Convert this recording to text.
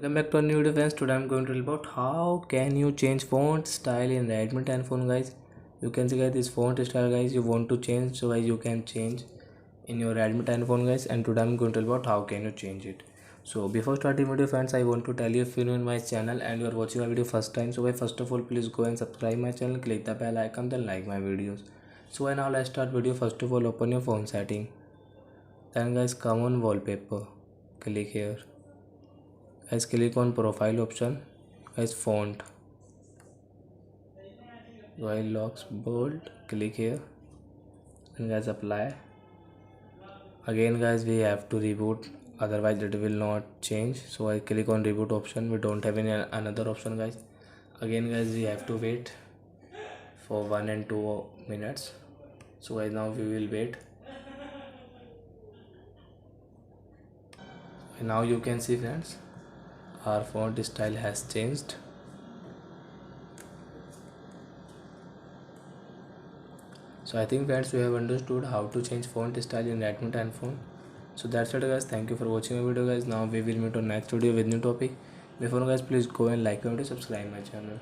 Welcome back to a new video friends. Today I'm going to tell about how can you change font style in Redmi 10 phone guys. You can see guys this font style guys you want to change, so guys you can change in your Redmi 10 phone guys, and today I'm going to tell about how can you change it. So before starting video friends, I want to tell you, if you're new in my channel and you are watching my video first time, so guys first of all please go and subscribe my channel, click the bell icon, then like my videos. So now let's start video. First of all open your phone setting, then guys come on wallpaper, click here. Guys click on profile option, guys font, while locks bold, click here, and guys apply. Again guys we have to reboot, otherwise it will not change, so I click on reboot option. We don't have any another option guys. Again guys we have to wait for 1 and 2 minutes, so guys now we will wait. And now you can see friends, our font style has changed. So I think friends we have understood how to change font style in Redmi 10 phone. So that's it guys, thank you for watching my video guys. Now we will meet on next video with new topic. Before guys please go and like and subscribe my channel.